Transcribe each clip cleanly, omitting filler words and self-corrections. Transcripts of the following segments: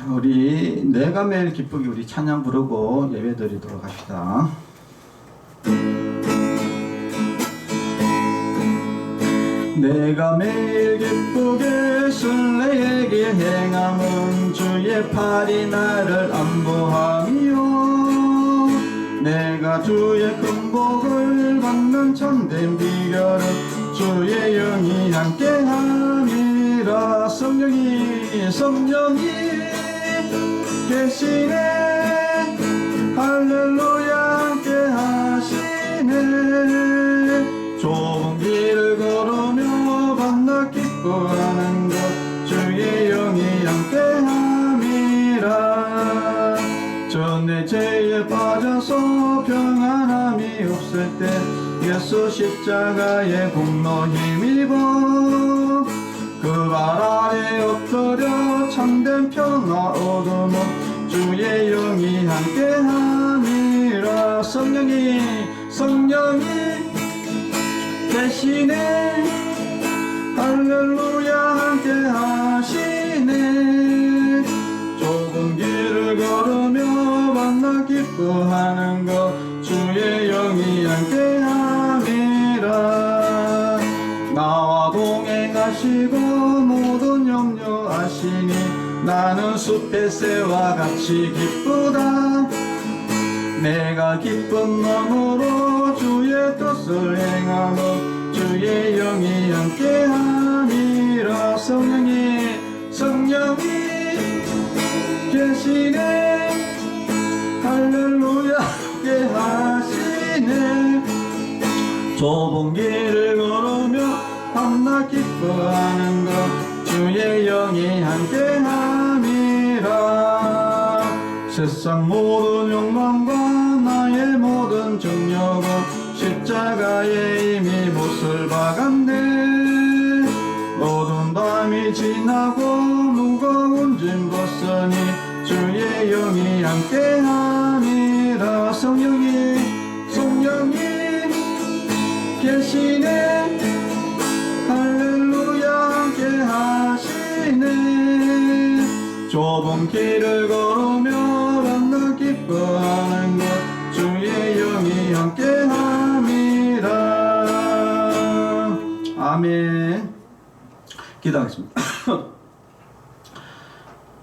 우리 내가 매일 기쁘게 우리 찬양 부르고 예배 드리도록 합시다. 내가 매일 기쁘게 순례의 행함은 주의 팔이 나를 안보함이요. 내가 주의 큰 복을 받는 참된 비결은 주의 영이 함께함이라. 성령이 계시네. 할렐루야 함께하시네. 좁은 길을 걸으며 만나 기뻐하는 것 주의 영이 함께함이라. 전에 죄에 빠져서 평안함이 없을 때 예수 십자가의 공로 힘입어 그 발 아래 엎드려 참된 평화 얻으며 주의 영이 함께함이라. 성령이 대신에 할렐루야 함께하시네. 좁은 길을 걸으며 만나 기뻐하는 것 주의 영이 함께함이라. 나와 동행하시고 모든 염려하시니 나는 숲의 새와 같이 기쁘다. 내가 기쁜 마음으로 주의 뜻을 행하며 주의 영이 함께함이라. 성령이 계시네. 할렐루야 함께하시네. 좁은 길을 걸으며 밤낮 기뻐하는 것 주의 영이 함께함이라. 세상 모든 욕망과 나의 모든 정욕은 십자가에 이미 못을 박았네. 어두운 밤이 지나고 무거운 짐 벗으니 주의 영이 함께함이라. 성령이 계시네. 할렐루야 함께하시네. 좁은 길을 걸으며 만나 기뻐하는 것 주의 영이 함께함이라. 아멘. 기도하겠습니다.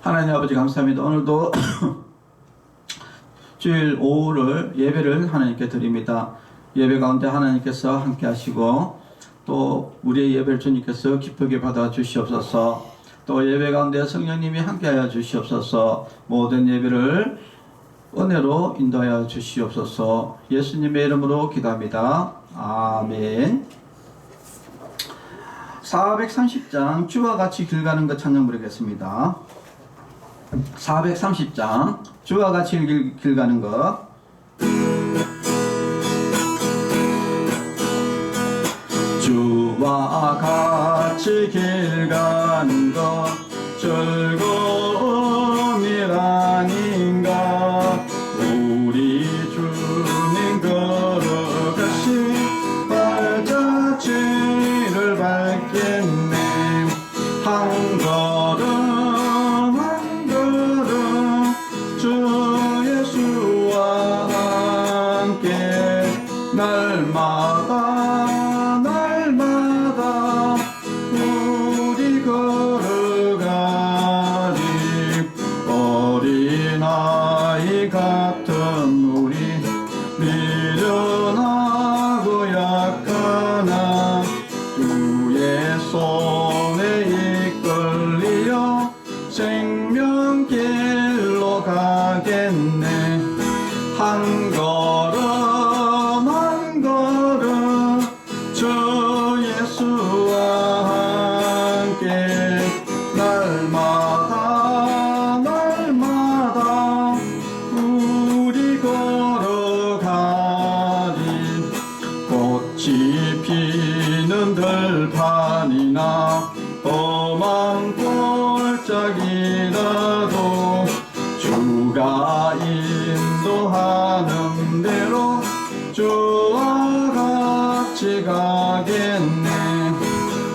하나님 아버지 감사합니다. 오늘도 주일 오후를 예배를 하나님께 드립니다. 예배 가운데 하나님께서 함께 하시고 또 우리의 예배를 주님께서 기쁘게 받아 주시옵소서. 또 예배 가운데 성령님이 함께하여 주시옵소서. 모든 예배를 은혜로 인도하여 주시옵소서. 예수님의 이름으로 기도합니다. 아멘. 430장 주와 같이 길 가는 것 찬양 부르겠습니다. 430장 주와 같이 길 가는 것. 주와 같이 길 가는 것 즐거움이라닌가. 우리 주님 걸어가신 발자취를 밟겠네. 한 걸음 한 걸음 주 예수와 함께 날마다 우리 걸어가리. 어린아이 같은 우리 미련하고 약하나 주의 손에 이끌리어 생명길로 가겠네. 한 걸음 한 걸음 주 예수와 함께 날마다 우리 걸어가리. 꽃이 피는 들판이나 험한 골짜기라도 주가 인도하는 대로 주와 같이 가겠네.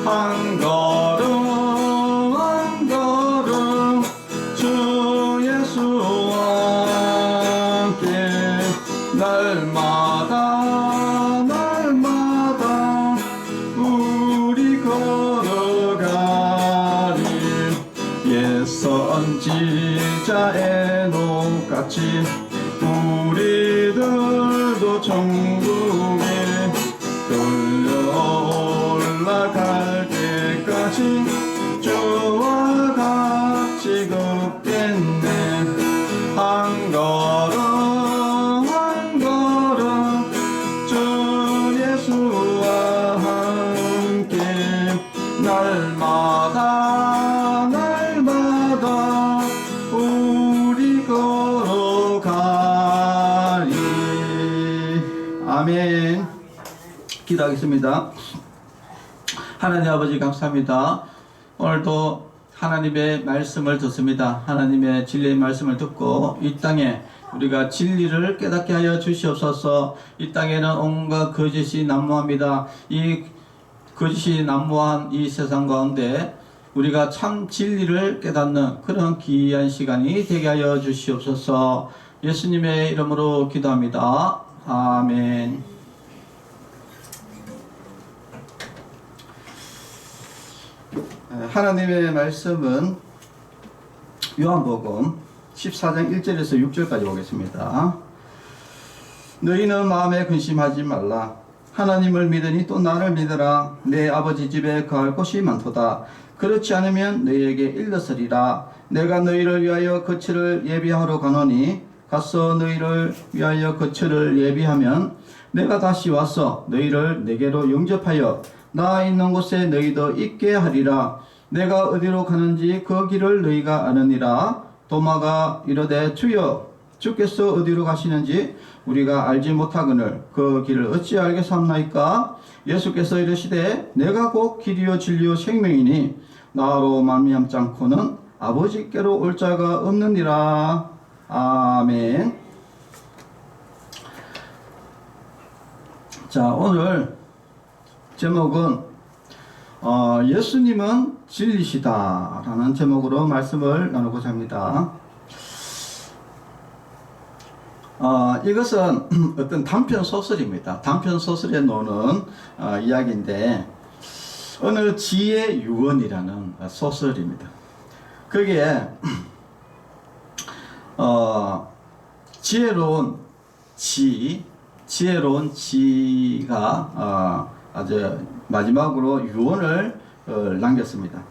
한 걸음 한 걸음 주 예수와 함께 날마다 우리 걸어가리. 옛 선지자의 녹같이 우리들도 천국에 끌려 올라갈 때까지 주와 같이 걷겠네. 한 걸음 한 걸음 주 예수와 함께 날마다 우리 걸어가리. 아멘. 기도하겠습니다. 하나님 아버지 감사합니다. 오늘도 하나님의 말씀을 듣습니다. 하나님의 진리의 말씀을 듣고 이 땅에 우리가 진리를 깨닫게 하여 주시옵소서. 이 땅에는 온갖 거짓이 난무합니다. 이 거짓이 난무한 이 세상 가운데 우리가 참 진리를 깨닫는 그런 귀한 시간이 되게 하여 주시옵소서. 예수님의 이름으로 기도합니다. 아멘. 하나님의 말씀은 요한복음 14장 1절에서 6절까지 보겠습니다. 너희는 마음에 근심하지 말라. 하나님을 믿으니 또 나를 믿으라. 내 아버지 집에 거할 곳이 많도다. 그렇지 않으면 너희에게 일렀으리라. 내가 너희를 위하여 거처를 예비하러 가노니 가서 너희를 위하여 거처를 예비하면 내가 다시 와서 너희를 내게로 영접하여 나 있는 곳에 너희도 있게 하리라. 내가 어디로 가는지 그 길을 너희가 아느니라. 도마가 이르되 주여 주께서 어디로 가시는지 우리가 알지 못하거늘 그 길을 어찌 알겠사옵나이까. 예수께서 이르시되 내가 곧 길이요 진리요 생명이니 나로 말미암지 않고는 아버지께로 올 자가 없느니라. 아멘. 자, 오늘 제목은 예수님은 진리시다 라는 제목으로 말씀을 나누고자 합니다. 이것은 어떤 단편 소설입니다. 단편 소설에 나오는 이야기인데 어느 지의 유언이라는 소설입니다. 거기에 지혜로운 지가 아주 마지막으로 유언을 남겼습니다.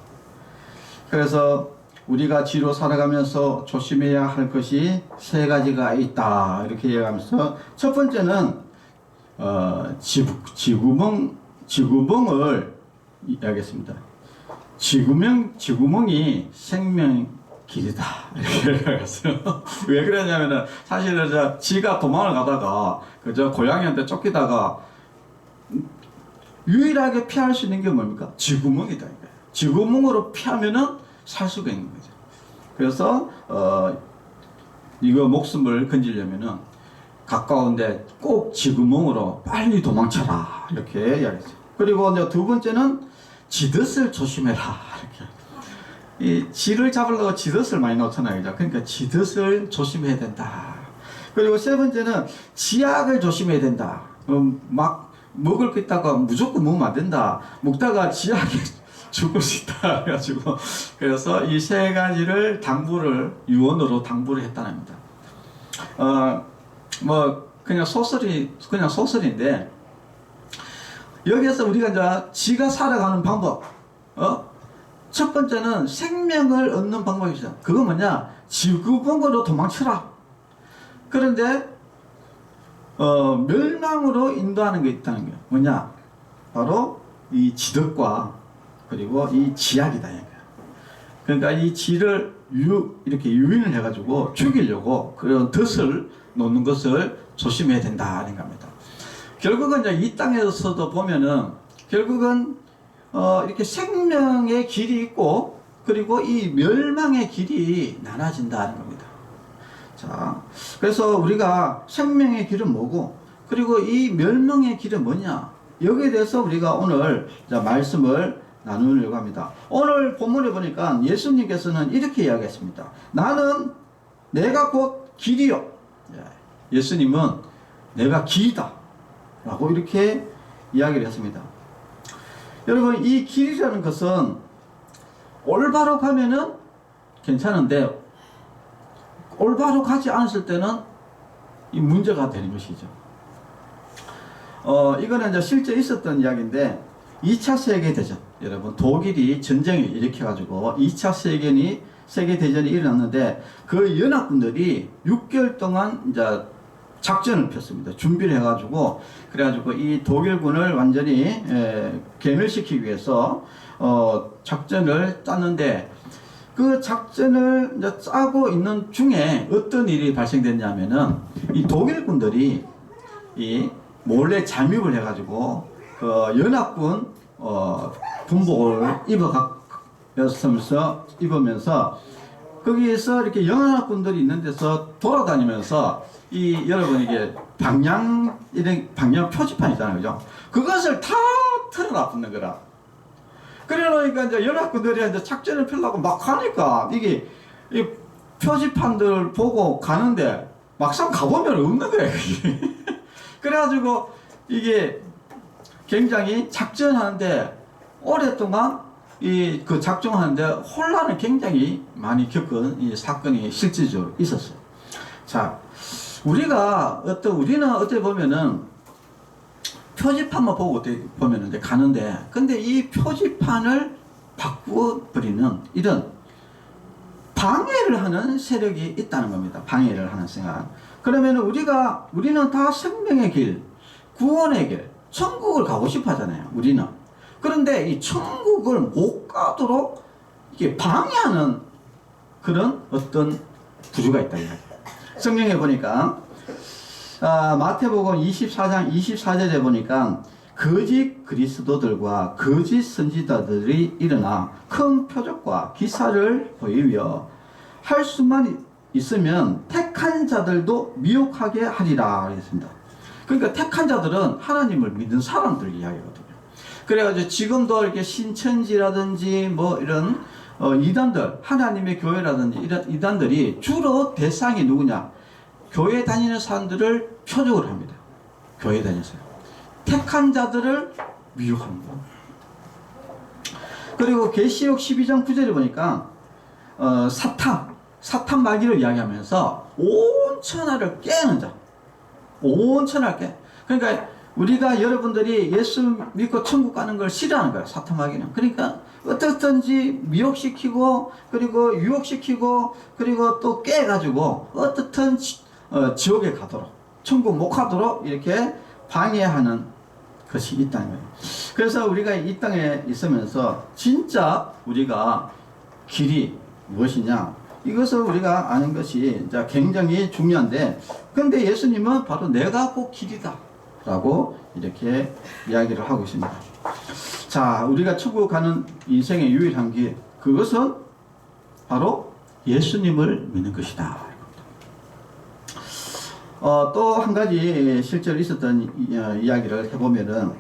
그래서 우리가 지로 살아가면서 조심해야 할 것이 세 가지가 있다 이렇게 얘기하면서 첫 번째는 지구멍을 이야기했습니다. 지구멍이 생명 길이다 이렇게 얘기했어요. 왜 그러냐면은 사실은 지가 도망을 가다가 그저 고양이한테 쫓기다가 유일하게 피할 수 있는 게 뭡니까? 지구멍이다. 지구멍으로 피하면은 살 수가 있는 거죠. 그래서 이거 목숨을 건지려면은 가까운데 꼭 지구멍으로 빨리 도망쳐라 이렇게 이야기했어요. 그리고 이제 두 번째는 지덫을 조심해라 이렇게. 이 지를 잡으려고 지덫을 많이 놓잖아요. 그러니까 지덫을 조심해야 된다. 그리고 세 번째는 지약을 조심해야 된다. 막 먹을 거 있다가 무조건 먹으면 안 된다. 먹다가 지약이 죽을 수 있다. 그래가지고 그래서 이 세 가지를 유언으로 당부를 했다는 겁니다. 그냥 소설인데 여기에서 우리가 이제 지가 살아가는 방법, 첫 번째는 생명을 얻는 방법이 있어요. 그거 뭐냐? 지구멍으로 도망쳐라. 그런데 멸망으로 인도하는 게 있다는 거예요. 뭐냐? 바로 이 지덕과 그리고 이 지약이다. 그러니까 이 지를 이렇게 유인을 해가지고 죽이려고 그런 덫을 놓는 것을 조심해야 된다는 겁니다. 결국은 이제 이 땅에서도 보면은 결국은 이렇게 생명의 길이 있고 그리고 이 멸망의 길이 나눠진다는 겁니다. 자, 그래서 우리가 생명의 길은 뭐고 그리고 이 멸망의 길은 뭐냐? 여기에 대해서 우리가 오늘 말씀을 나누려고 합니다. 오늘 본문에 보니까 예수님께서는 이렇게 이야기했습니다. 나는 내가 곧 길이요. 예수님은 내가 길이다 라고 이렇게 이야기를 했습니다. 여러분, 이 길이라는 것은 올바로 가면은 괜찮은데 올바로 가지 않았을 때는 이 문제가 되는 것이죠. 이거는 이제 실제 있었던 이야기인데 2차 세계대전, 여러분 독일이 전쟁을 일으켜가지고 2차 세계대전이 일어났는데 그 연합군들이 6개월 동안 이제 작전을 폈습니다. 준비를 해가지고 그래가지고 이 독일군을 완전히 괴멸시키기 위해서 작전을 짰는데 그 작전을 이제 짜고 있는 중에 어떤 일이 발생됐냐면은 이 독일군들이 이 몰래 잠입을 해가지고 그 연합군 군복을 입으면서 거기에서 이렇게 연합군들이 있는 데서 돌아다니면서 이 여러분 이게 방향 표지판 있잖아요, 그죠? 그것을 다 틀어놔 붙는 거라. 그러니까 이제 연합군들이 이제 작전을 펴려고 막 하니까 이게 이 표지판들 보고 가는데 막상 가보면 없는 거예요. 그래가지고 이게 굉장히 작전하는데 오랫동안 그 작전하는데 혼란을 굉장히 많이 겪은 이 사건이 실질적으로 있었어요. 자, 우리는 어떻게 보면은 표지판만 보고 어떻게 보면은 가는데, 근데 이 표지판을 바꾸어버리는 이런 방해를 하는 세력이 있다는 겁니다. 방해를 하는 생각. 그러면 우리는 다 생명의 길, 구원의 길, 천국을 가고 싶어 하잖아요, 우리는. 그런데 이 천국을 못 가도록 이게 방해하는 그런 어떤 구조가 있다. 성경에 보니까, 마태복음 24장 24절에 보니까 거짓 그리스도들과 거짓 선지자들이 일어나 큰 표적과 기사를 보이며 할 수만 있으면 택한 자들도 미혹하게 하리라 했습니다. 그러니까 택한 자들은 하나님을 믿는 사람들 이야기거든요. 그래가지고 지금도 이렇게 신천지라든지 뭐 이런 이단들, 하나님의 교회라든지 이런 이단들이 주로 대상이 누구냐? 교회 다니는 사람들을 표적으로 합니다. 교회 다니세요. 택한 자들을 미혹합니다. 그리고 계시록 12장 9절에 보니까 사탄 마귀를 이야기하면서 온 천하를 깨는 자, 온 천하를 깨. 그러니까 우리가 여러분들이 예수 믿고 천국 가는 걸 싫어하는 거예요. 사탄 마귀는. 그러니까 어떻든지 미혹시키고 그리고 유혹시키고 그리고 또 깨가지고 어떻든 지옥에 가도록, 천국 못 가도록 이렇게 방해하는 것이 있다는 거예요. 그래서 우리가 이 땅에 있으면서 진짜 우리가 길이 무엇이냐, 이것을 우리가 아는 것이 굉장히 중요한데, 근데 예수님은 바로 내가 곧 길이다 라고 이렇게 이야기를 하고 있습니다. 자, 우리가 천국 가는 인생의 유일한 길, 그것은 바로 예수님을 믿는 것이다. 또 한 가지 실제로 있었던 이야기를 해보면은,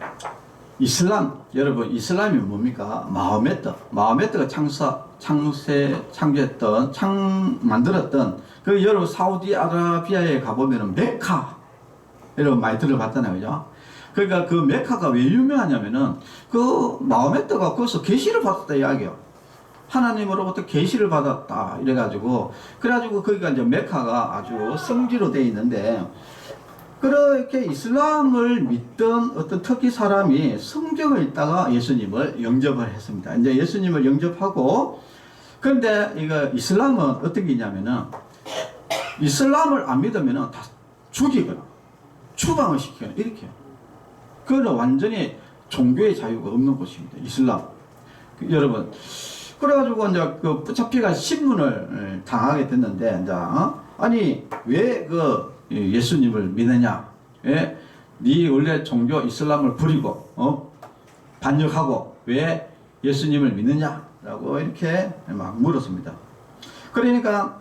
이슬람, 여러분, 이슬람이 뭡니까? 마호메트가 만들었던, 그 여러분, 사우디아라비아에 가보면은 메카, 여러분 많이 들어봤잖아요, 그죠? 그러니까 그 메카가 왜 유명하냐면은, 그 마호메트가 거기서 계시를 받았다 이야기예요. 하나님으로부터 계시를 받았다 그래가지고 거기가 이제 메카가 아주 성지로 되어 있는데, 그렇게 이슬람을 믿던 어떤 터키 사람이 성경을 읽다가 예수님을 영접을 했습니다. 이제 예수님을 영접하고, 그런데 이거 이슬람은 어떤 게 있냐면은, 이슬람을 안 믿으면은 다 죽이거나 추방을 시키거나 이렇게 해요. 그거는 완전히 종교의 자유가 없는 곳입니다, 이슬람. 여러분, 그래가지고 이제 그 붙잡히가 신문을 당하게 됐는데, 이제 아니 왜 그 예수님을 믿느냐? 왜 네 원래 종교 이슬람을 버리고 반역하고 왜 예수님을 믿느냐라고 이렇게 막 물었습니다. 그러니까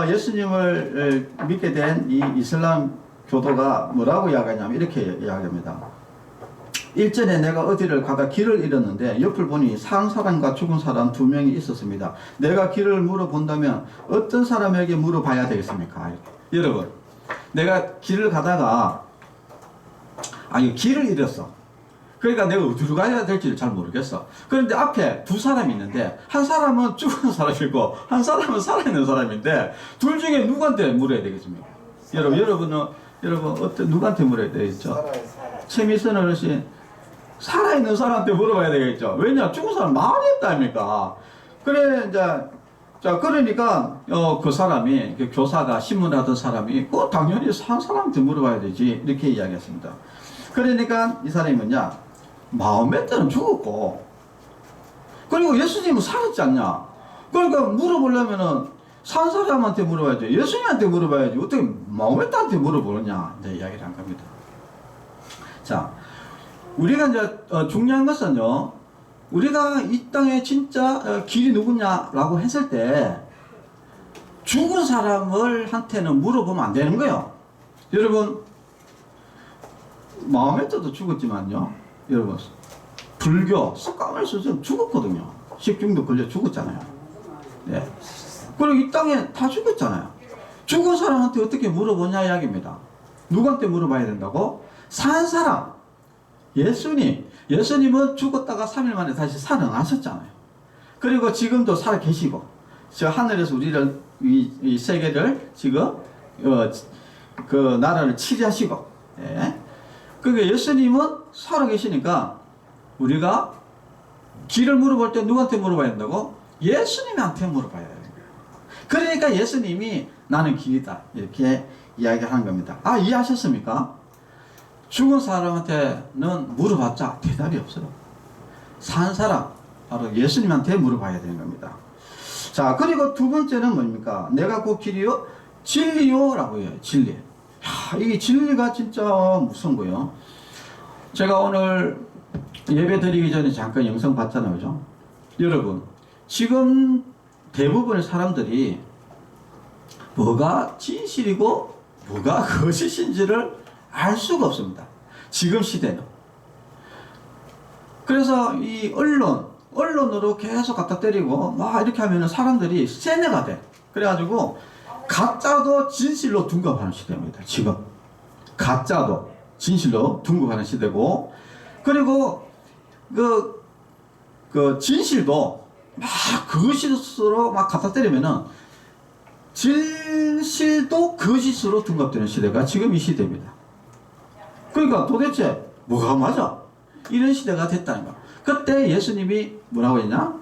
예수님을 믿게 된 이 이슬람 교도가 뭐라고 이야기하냐면 이렇게 이야기합니다. 일전에 내가 어디를 가다 길을 잃었는데 옆을 보니 산 사람과 죽은 사람 두 명이 있었습니다. 내가 길을 물어본다면 어떤 사람에게 물어봐야 되겠습니까? 여러분, 내가 길을 가다가 길을 잃었어. 그러니까 내가 어디로 가야 될지를 잘 모르겠어. 그런데 앞에 두 사람이 있는데 한 사람은 죽은 사람이고 한 사람은 살아있는 사람인데 둘 중에 누구한테 물어야 되겠습니까? 여러분 누구한테 물어야 되겠죠? 최미선 어르신, 살아있는 사람한테 물어봐야 되겠죠. 왜냐, 죽은 사람 말이 없다 아닙니까? 그래, 그러니까 그 사람이, 그 교사가 신문하던 사람이 당연히 산 사람한테 물어봐야 되지, 이렇게 이야기했습니다. 그러니까 이 사람이 뭐냐, 마음의 때는 죽었고 그리고 예수님은 살았지 않냐. 그러니까 물어보려면은 산 사람한테 물어봐야지, 예수님한테 물어봐야지, 어떻게 마음의 때한테 물어보느냐, 이제 이야기를 한 겁니다. 자, 우리가 이제 중요한 것은요, 우리가 이 땅에 진짜 길이 누구냐라고 했을 때 죽은 사람을 한테는 물어보면 안 되는 거예요. 여러분, 마음의 때도 죽었지만요, 여러분, 불교 석가모니에서 죽었거든요. 식중독 걸려 죽었잖아요. 네. 그리고 이 땅에 다 죽었잖아요. 죽은 사람한테 어떻게 물어보냐 이야기입니다. 누구한테 물어봐야 된다고? 산 사람, 예수님은 죽었다가 3일 만에 다시 살아나셨잖아요. 그리고 지금도 살아 계시고, 저 하늘에서 우리를, 이 세계를 지금, 그 나라를 치리하시고, 예. 그러니까 예수님은 살아 계시니까, 우리가 길을 물어볼 때 누구한테 물어봐야 된다고? 예수님한테 물어봐야 돼요. 그러니까 예수님이 나는 길이다, 이렇게 이야기하는 겁니다. 이해하셨습니까? 죽은 사람한테는 물어봤자 대답이 없어요. 산 사람, 바로 예수님한테 물어봐야 되는 겁니다. 자, 그리고 두 번째는 뭡니까? 내가 그 길이요? 진리요? 라고 해요. 진리. 이게 진리가 진짜 무서운 거예요. 제가 오늘 예배 드리기 전에 잠깐 영상 봤잖아요. 그죠? 여러분, 지금 대부분의 사람들이 뭐가 진실이고 뭐가 거짓인지를 알 수가 없습니다. 지금 시대는. 그래서 이 언론으로 계속 갖다 때리고 막 이렇게 하면은 사람들이 세뇌가 돼. 그래가지고 가짜도 진실로 둔갑하는 시대입니다. 지금 가짜도 진실로 둔갑하는 시대고, 그리고 그 진실도 막 거짓으로 막 갖다 때리면은 진실도 거짓으로 둔갑되는 시대가 지금 이 시대입니다. 그러니까 도대체 뭐가 맞아? 이런 시대가 됐다는 거야. 그때 예수님이 뭐라고 했냐?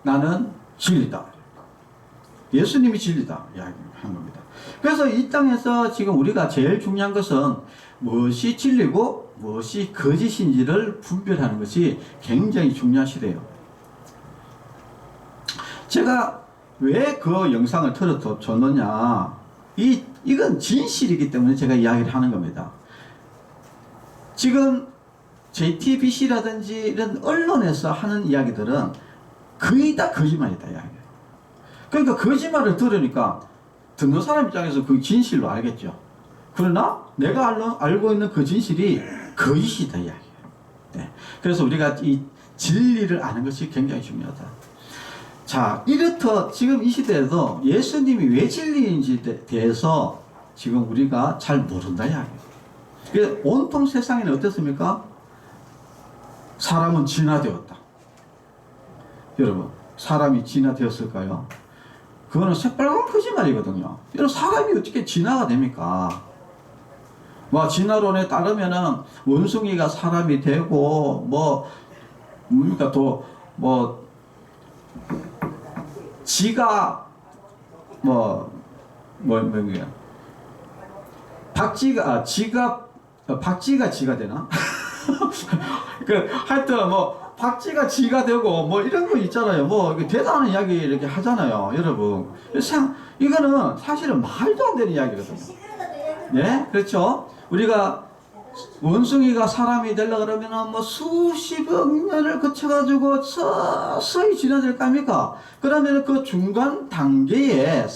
나는 진리다. 예수님이 진리다 이야기하는 겁니다. 그래서 이 땅에서 지금 우리가 제일 중요한 것은 무엇이 진리고 무엇이 거짓인지를 분별하는 것이 굉장히 중요한 시대예요. 제가 왜 그 영상을 틀어줬느냐, 이건 진실이기 때문에 제가 이야기를 하는 겁니다. 지금 JTBC라든지 이런 언론에서 하는 이야기들은 거의 다 거짓말이다 이야기예요. 그러니까 거짓말을 들으니까 듣는 사람 입장에서 그 진실로 알겠죠. 그러나 내가 알고 있는 그 진실이 거짓이다 이야기예요. 네. 그래서 우리가 이 진리를 아는 것이 굉장히 중요하다. 자, 이렇듯 지금 이 시대에도 예수님이 왜 진리인지에 대해서 지금 우리가 잘 모른다 이야기예요. 온통 세상에는 어떻습니까? 사람은 진화되었다. 여러분, 사람이 진화되었을까요? 그거는 새빨간 거짓말이거든요. 여러분, 사람이 어떻게 진화가 됩니까? 진화론에 따르면은 원숭이가 사람이 되고 뭡니까 지가 박쥐가 지가 되나? 하여튼 박쥐가 지가 되고 이런 거 있잖아요. 대단한 이야기 이렇게 하잖아요. 여러분, 이거는 사실은 말도 안 되는 이야기거든요. 네, 그렇죠. 우리가 원숭이가 사람이 되려고 그러면은 수십억 년을 거쳐가지고 서서히 진화될 거 아닙니까? 그러면 그 중간 단계에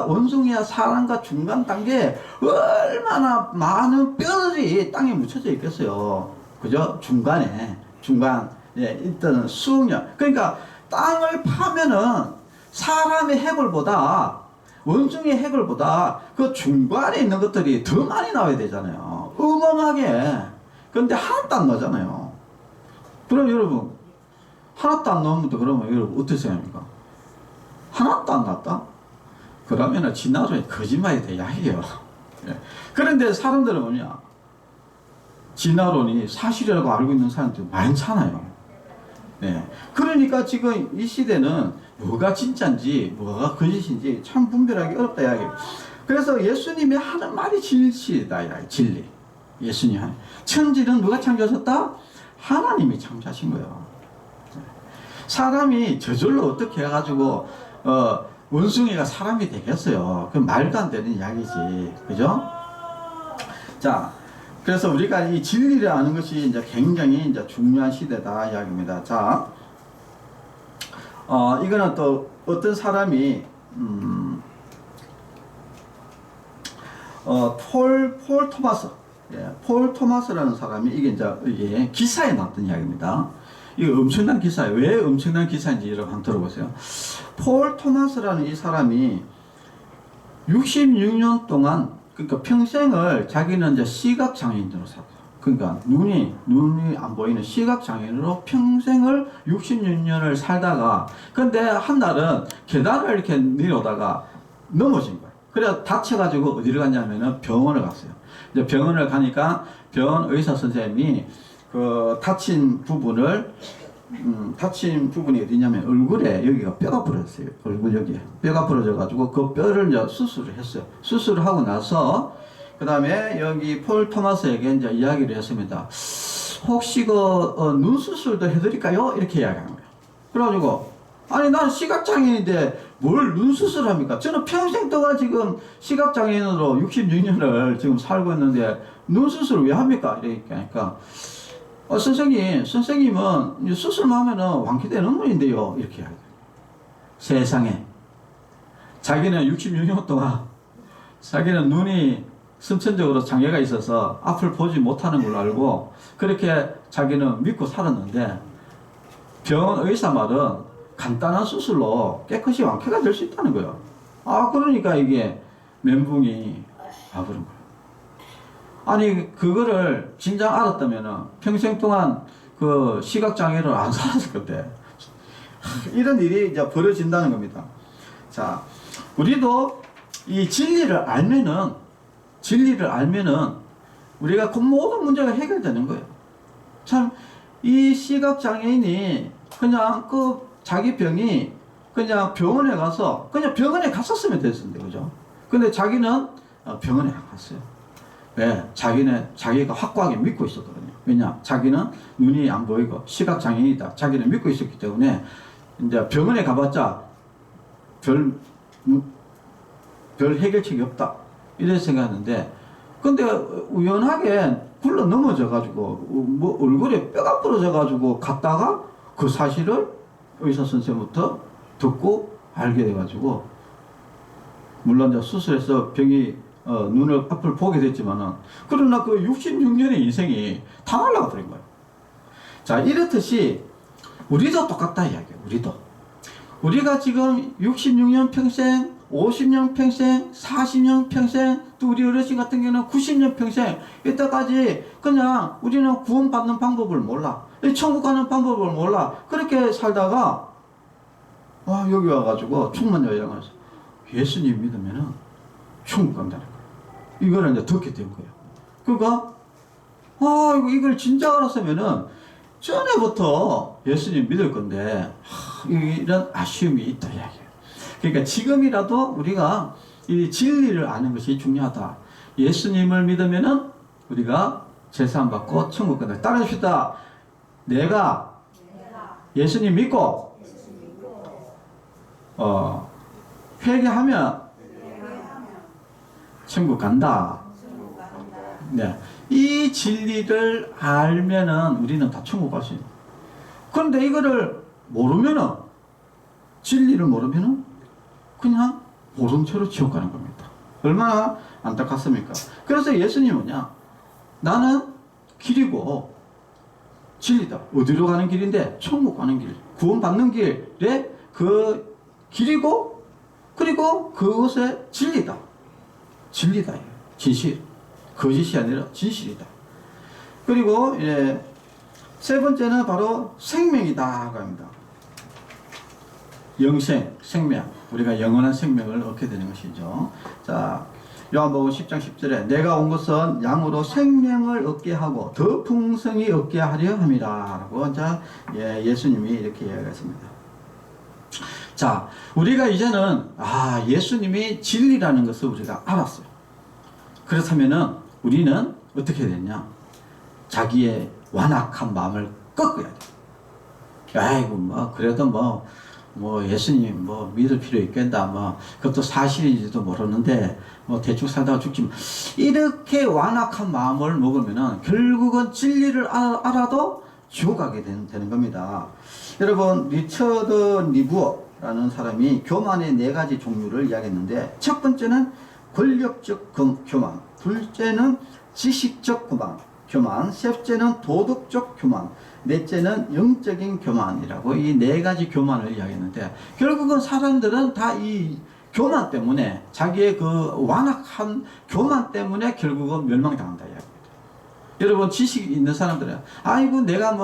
원숭이와 사람과 중간 단계에 얼마나 많은 뼈들이 땅에 묻혀져 있겠어요. 그죠? 중간, 예, 있던 수억년. 그러니까 땅을 파면은 사람의 해골보다, 원숭이의 해골보다 그 중간에 있는 것들이 더 많이 나와야 되잖아요. 어마어마하게. 근데 하나도 안 나잖아요. 그럼 여러분, 하나도 안 나오면 그러면 여러분 어떻게 생각합니까? 하나도 안 났다? 그러면은 진화론이 거짓말이 돼야 해요. 예. 그런데 사람들은 뭐냐? 진화론이 사실이라고 알고 있는 사람들이 많잖아요. 예. 그러니까 지금 이 시대는 뭐가 진짜인지 뭐가 거짓인지 참 분별하기 어렵다 이야기예요. 그래서 예수님이 하는 말이 진실이다 이야기. 진리. 예수님 하는 천지는 누가 창조하셨다? 하나님이 창조하신 거예요. 사람이 저절로 어떻게 해가지고 원숭이가 사람이 되겠어요. 그 말도 안 되는 이야기지. 그죠? 자, 그래서 우리가 이 진리를 아는 것이 이제 굉장히 이제 중요한 시대다 이야기입니다. 자, 이거는 또 어떤 사람이 폴 토마스, 예, 폴 토마스라는 사람이 이게 기사에 나왔던 이야기입니다. 이거 엄청난 기사예요. 왜 엄청난 기사인지 여러분 한번 들어보세요. 폴 토마스라는 이 사람이 66년 동안, 그러니까 평생을 자기는 이제 시각장애인으로 살았어요. 그러니까 눈이 안 보이는 시각장애인으로 평생을 66년을 살다가, 근데 한 날은 계단을 이렇게 내려오다가 넘어진 거예요. 그래서 다쳐가지고 어디를 갔냐면은 병원을 갔어요. 이제 병원을 가니까 병원 의사 선생님이 그 다친 부분이 어디냐면 얼굴에 여기가 뼈가 부러졌어요. 얼굴 여기에 뼈가 부러져가지고 그 뼈를 이제 수술을 했어요. 수술을 하고 나서 그 다음에 여기 폴 토마스에게 이제 이야기를 했습니다. 혹시 눈 수술도 해드릴까요? 이렇게 이야기한 거예요. 그래가지고 아니 난 시각장애인인데 뭘 눈 수술합니까? 저는 평생 동안 지금 시각장애인으로 66년을 지금 살고 있는데 눈 수술을 왜 합니까? 이렇게 하니까 선생님은 수술만 하면은 완쾌되는 분인데요. 이렇게 하거든요. 세상에. 자기는 66년 동안 자기는 눈이 선천적으로 장애가 있어서 앞을 보지 못하는 걸로 알고 그렇게 자기는 믿고 살았는데 병원 의사 말은 간단한 수술로 깨끗이 완쾌가 될 수 있다는 거예요. 그러니까 이게 멘붕이 와버린 거예요. 아니 그거를 진작 알았다면은 평생 동안 그 시각장애를 안 살았을 건데 이런 일이 이제 벌어진다는 겁니다. 자, 우리도 이 진리를 알면은 우리가 그 모든 문제가 해결되는 거예요. 참 이 시각장애인이 그냥 그 자기 병이 그냥 병원에 가서 그냥 병원에 갔었으면 됐는데 그죠? 근데 자기는 병원에 안 갔어요. 왜? 자기가 확고하게 믿고 있었거든요. 왜냐? 자기는 눈이 안 보이고 시각장애인이다. 자기는 믿고 있었기 때문에 이제 병원에 가봤자 별 해결책이 없다. 이런 생각하는데 근데 우연하게 굴러 넘어져가지고 뭐 얼굴에 뼈가 부러져가지고 갔다가 그 사실을 의사 선생님부터 듣고 알게 돼가지고 물론 이제 수술해서 병이 눈을 앞을 보게 됐지만은 그러나 그 66년의 인생이 다 날아가 버린 거예요. 자, 이렇듯이 우리도 똑같다 이야기예요. 우리가 지금 66년 평생, 50년 평생, 40년 평생, 또 우리 어르신 같은 경우는 90년 평생, 이때까지 그냥 우리는 구원받는 방법을 몰라. 천국 가는 방법을 몰라. 그렇게 살다가 여기 와가지고 충만 여행을 해서 예수님 믿으면은 천국 간다는 거예요. 이거를 이제 듣게 된 거예요. 그러니까 이걸 진짜 알았으면은 전에부터 예수님 믿을 건데 이런 아쉬움이 있다 이야기예요. 그러니까 지금이라도 우리가 이 진리를 아는 것이 중요하다. 예수님을 믿으면은 우리가 제사함 받고 천국 간다. 따라합시다. 내가 예수님 믿고 회개하면 천국 간다. 네. 이 진리를 알면은 우리는 다 천국 갈 수 있는. 그런데 이거를 모르면은, 진리를 모르면은 그냥 모른 채로 지옥 가는 겁니다. 얼마나 안타깝습니까? 그래서 예수님은요, 나는 길이고 진리다. 어디로 가는 길인데? 천국 가는 길. 구원받는 길에 그 길이고, 그리고 그것의 진리다. 진리다. 진실. 거짓이 아니라 진실이다. 그리고 세 번째는 바로 생명이다 합니다. 영생, 생명. 우리가 영원한 생명을 얻게 되는 것이죠. 자, 요한복음 10장 10절에 내가 온 것은 양으로 생명을 얻게 하고 더 풍성히 얻게 하려 함이라 라고 예수님이 이렇게 이야기했습니다. 자, 우리가 이제는 예수님이 진리라는 것을 우리가 알았어요. 그렇다면은 우리는 어떻게 되냐? 자기의 완악한 마음을 꺾어야 돼. 아이고 그래도 예수님 믿을 필요 있겠다. 그것도 사실인지도 모르는데 대충 살다가 죽지. 이렇게 완악한 마음을 먹으면은 결국은 진리를 알아도 죽어가게 되는 겁니다. 여러분, 리처드 니부어라는 사람이 교만의 4가지 종류를 이야기했는데, 첫 번째는 권력적 교만, 둘째는 지식적 교만, 셋째는 도덕적 교만, 넷째는 영적인 교만이라고 이 4가지 교만을 이야기했는데, 결국은 사람들은 다 이 교만 때문에, 자기의 그 완악한 교만 때문에 결국은 멸망당한다 이야기입니다. 여러분, 지식 있는 사람들은 아이고 네가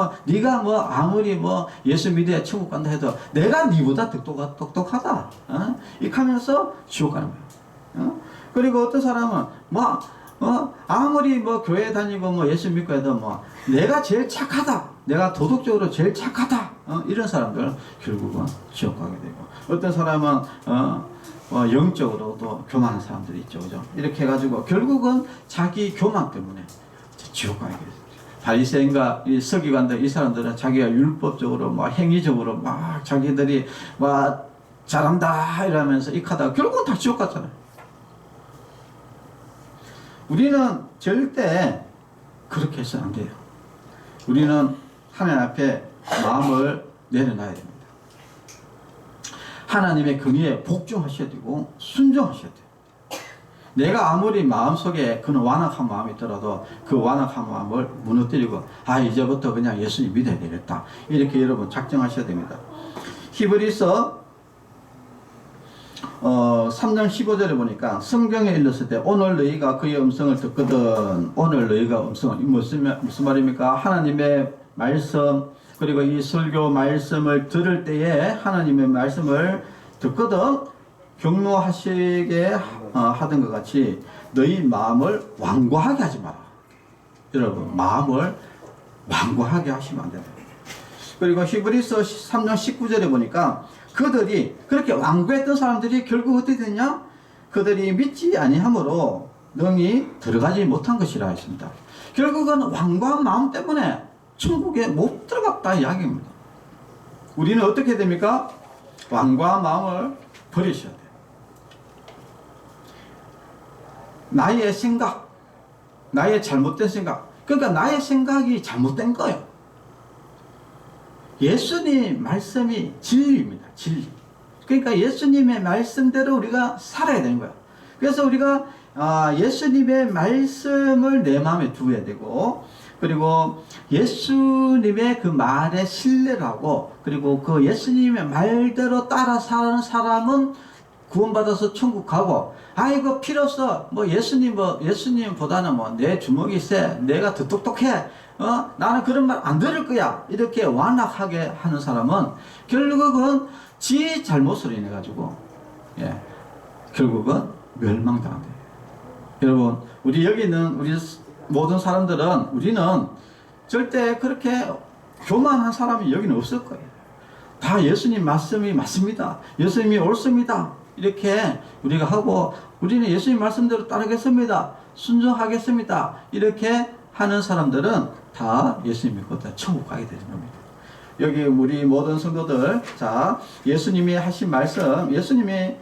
아무리 예수 믿어야 천국 간다 해도 내가 니보다 똑똑하다 이렇게 하면서 지옥 가는 거예요. 그리고 어떤 사람은 아무리 교회 다니고 예수 믿고 해도 내가 제일 착하다, 내가 도덕적으로 제일 착하다 이런 사람들은 결국은 지옥 가게 되고, 어떤 사람은 영적으로도 교만한 사람들이 있죠, 그죠? 이렇게 해가지고 결국은 자기 교만 때문에 지옥 가게 돼요. 바리새인과 이 서기관들, 이 사람들은 자기가 율법적으로 행위적으로 자기들이 잘한다 이러면서 익하다가 결국은 다 지옥 갔잖아요. 우리는 절대 그렇게 해서는 안 돼요. 우리는 하나님 앞에 마음을 내려놔야 됩니다. 하나님의 긍의에 복종하셔야 되고 순종하셔야 돼요. 내가 아무리 마음속에 그런 완악한 마음이 있더라도 그 완악한 마음을 무너뜨리고 이제부터 그냥 예수님 믿어야 되겠다, 이렇게 여러분 작정하셔야 됩니다. 히브리서 3장 15절에 보니까 성경에 일렀을 때 오늘 너희가 그의 음성을 듣거든. 오늘 너희가 음성을, 무슨 말입니까? 하나님의 말씀, 그리고 이 설교 말씀을 들을 때에 하나님의 말씀을 듣거든 경노하시게 하던 것 같이 너희 마음을 완고하게 하지 마라. 여러분, 마음을 완고하게 하시면 안 됩니다. 그리고 히브리서 3장 19절에 보니까 그들이 그렇게 완고했던 사람들이 결국 어떻게 됐냐? 그들이 믿지 아니함으로 능히 들어가지 못한 것이라 했습니다. 결국은 완고한 마음 때문에 천국에 못 들어갔다 이야기입니다. 우리는 어떻게 됩니까? 완고한 마음을 버리셔야 돼요. 나의 생각, 나의 잘못된 생각, 그러니까 나의 생각이 잘못된 거예요. 예수님 말씀이 진리입니다. 진리. 그러니까 예수님의 말씀대로 우리가 살아야 되는 거예요. 그래서 우리가 예수님의 말씀을 내 마음에 두어야 되고, 그리고 예수님의 그 말에 신뢰를 하고, 그리고 그 예수님의 말대로 따라 사는 사람은 구원받아서 천국 가고, 이거 필요 없어. 예수님보다는 내 주먹이 세. 내가 더 똑똑해. 나는 그런 말 안 들을 거야. 이렇게 완악하게 하는 사람은 결국은 지 잘못으로 인해가지고, 결국은 멸망당한다. 여러분, 우리 여기 있는 우리 모든 사람들은, 우리는 절대 그렇게 교만한 사람이 여기는 없을 거예요. 다 예수님 말씀이 맞습니다. 예수님이 옳습니다. 이렇게 우리가 하고, 우리는 예수님 말씀대로 따르겠습니다. 순종하겠습니다. 이렇게 하는 사람들은 다 예수님 믿고 다 천국 가게 되는 겁니다. 여기 우리 모든 성도들, 예수님이 하신 말씀, 예수님이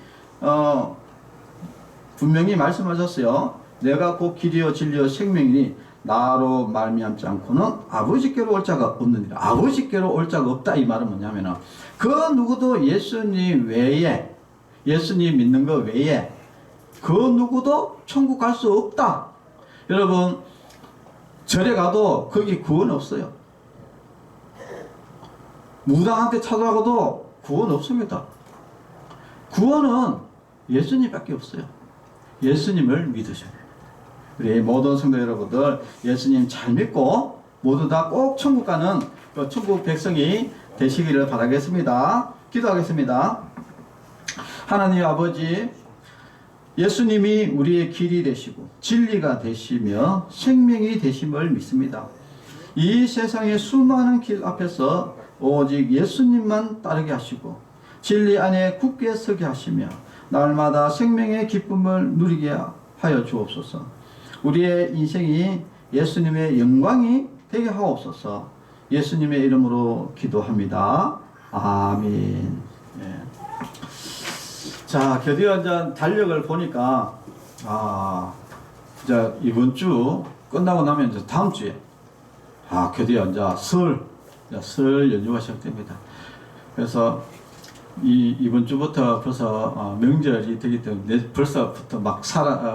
분명히 말씀하셨어요. 내가 곧 길이요 진리요 생명이니 나로 말미암지 않고는 아버지께로 올 자가 없느니라. 아버지께로 올 자가 없다, 이 말은 뭐냐면은 그 누구도 예수님 외에, 예수님 믿는 것 외에 그 누구도 천국 갈 수 없다. 여러분, 절에 가도 거기 구원 없어요. 무당한테 찾아가도 구원 없습니다. 구원은 예수님밖에 없어요. 예수님을 믿으셔야 돼요. 우리 모든 성도 여러분들 예수님 잘 믿고 모두 다 꼭 천국 가는 그 천국 백성이 되시기를 바라겠습니다. 기도하겠습니다. 하나님 아버지, 예수님이 우리의 길이 되시고 진리가 되시며 생명이 되심을 믿습니다. 이 세상의 수많은 길 앞에서 오직 예수님만 따르게 하시고 진리 안에 굳게 서게 하시며 날마다 생명의 기쁨을 누리게 하여 주옵소서. 우리의 인생이 예수님의 영광이 되게 하옵소서. 예수님의 이름으로 기도합니다. 아멘. 예. 자, 드디어 이제 달력을 보니까 이제 이번 주 끝나고 나면 이제 다음 주에 드디어 이제 설 연휴가 시작됩니다. 그래서 이번 주부터 벌써 명절이 되기 때문에 벌써부터 막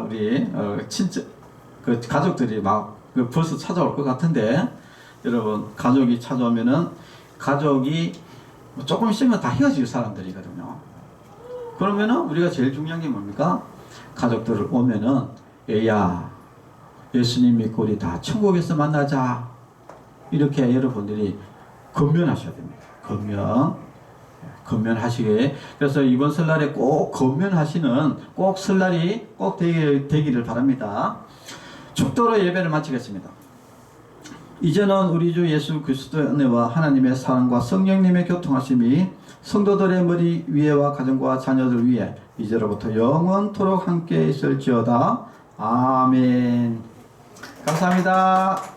우리 친척 그 가족들이 막 벌써 찾아올 것 같은데, 여러분 가족이 찾아오면은 가족이 조금 있으면 다 헤어질 사람들이거든요. 그러면은 우리가 제일 중요한 게 뭡니까? 가족들 오면은 얘야 예수님 믿고 우리 다 천국에서 만나자, 이렇게 여러분들이 건면하셔야 됩니다. 건면하시게. 그래서 이번 설날에 꼭 건면하시는 꼭 설날이 꼭 되기를 바랍니다. 축도로 예배를 마치겠습니다. 이제는 우리 주 예수 그리스도의 은혜와 하나님의 사랑과 성령님의 교통하심이 성도들의 머리 위에와 가정과 자녀들 위에 이제로부터 영원토록 함께 있을지어다. 아멘. 감사합니다.